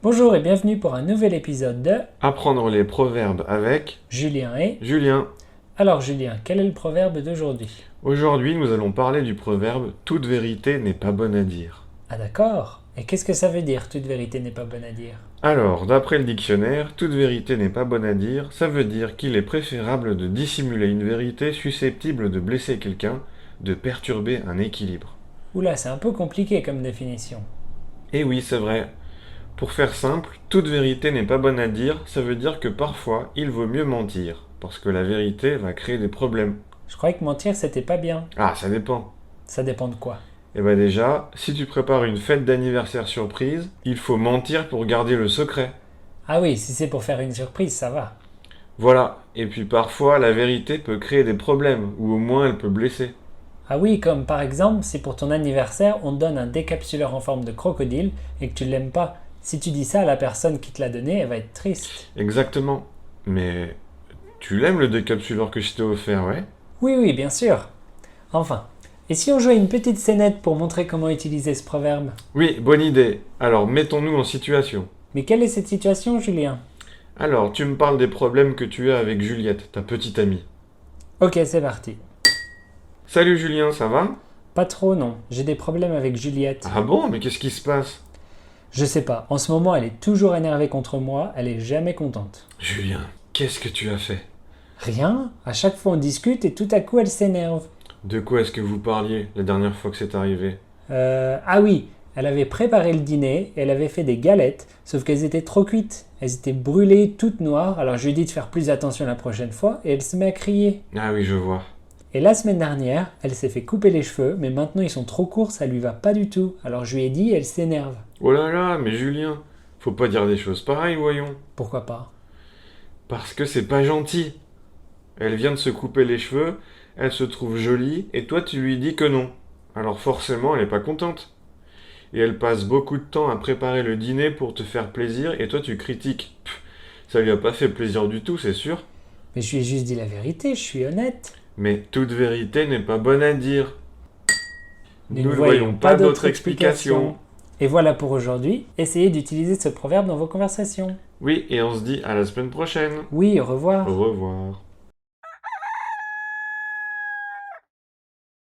Bonjour et bienvenue pour un nouvel épisode de Apprendre les proverbes avec Julien et... Julien. Alors Julien, quel est le proverbe d'aujourd'hui? Aujourd'hui, nous allons parler du proverbe toute vérité n'est pas bonne à dire. Ah d'accord. Et qu'est-ce que ça veut dire, toute vérité n'est pas bonne à dire? Alors, d'après le dictionnaire, toute vérité n'est pas bonne à dire, ça veut dire qu'il est préférable de dissimuler une vérité susceptible de blesser quelqu'un, de perturber un équilibre. Oula, c'est un peu compliqué comme définition. Et oui, c'est vrai. Pour faire simple, toute vérité n'est pas bonne à dire, ça veut dire que parfois, il vaut mieux mentir, parce que la vérité va créer des problèmes. Je croyais que mentir c'était pas bien. Ah, ça dépend. Ça dépend de quoi? Eh ben déjà, si tu prépares une fête d'anniversaire surprise, il faut mentir pour garder le secret. Ah oui, si c'est pour faire une surprise, ça va. Voilà, et puis parfois la vérité peut créer des problèmes, ou au moins elle peut blesser. Ah oui, comme par exemple, si pour ton anniversaire on te donne un décapsuleur en forme de crocodile et que tu l'aimes pas, si tu dis ça à la personne qui te l'a donné, elle va être triste. Exactement. Mais tu l'aimes le décapsuleur que je t'ai offert, ouais? Oui, bien sûr. Enfin, et si on jouait une petite scénette pour montrer comment utiliser ce proverbe? Oui, bonne idée. Alors mettons-nous en situation. Mais quelle est cette situation, Julien? Alors, tu me parles des problèmes que tu as avec Juliette, ta petite amie. Ok, c'est parti. Salut Julien, ça va? Pas trop, non. J'ai des problèmes avec Juliette. Ah bon, mais qu'est-ce qui se passe? Je sais pas. En ce moment, elle est toujours énervée contre moi. Elle est jamais contente. Julien, qu'est-ce que tu as fait? Rien. À chaque fois, on discute et tout à coup, elle s'énerve. De quoi est-ce que vous parliez la dernière fois que c'est arrivé? Ah oui. Elle avait préparé le dîner et elle avait fait des galettes, sauf qu'elles étaient trop cuites. Elles étaient brûlées, toutes noires. Alors je lui ai dit de faire plus attention la prochaine fois et elle se met à crier. Ah oui, je vois. Et la semaine dernière, elle s'est fait couper les cheveux, mais maintenant ils sont trop courts, ça lui va pas du tout. Alors je lui ai dit, elle s'énerve. Oh là là, mais Julien, faut pas dire des choses pareilles, voyons. Pourquoi pas? Parce que c'est pas gentil. Elle vient de se couper les cheveux, elle se trouve jolie, et toi tu lui dis que non. Alors forcément, elle est pas contente. Et elle passe beaucoup de temps à préparer le dîner pour te faire plaisir, et toi tu critiques. Ça lui a pas fait plaisir du tout, c'est sûr. Mais je lui ai juste dit la vérité, je suis honnête. Mais toute vérité n'est pas bonne à dire. Nous Nous ne ne voyons pas d'autre explication. Et voilà pour aujourd'hui. Essayez d'utiliser ce proverbe dans vos conversations. Oui, et on se dit à la semaine prochaine. Oui, au revoir. Au revoir.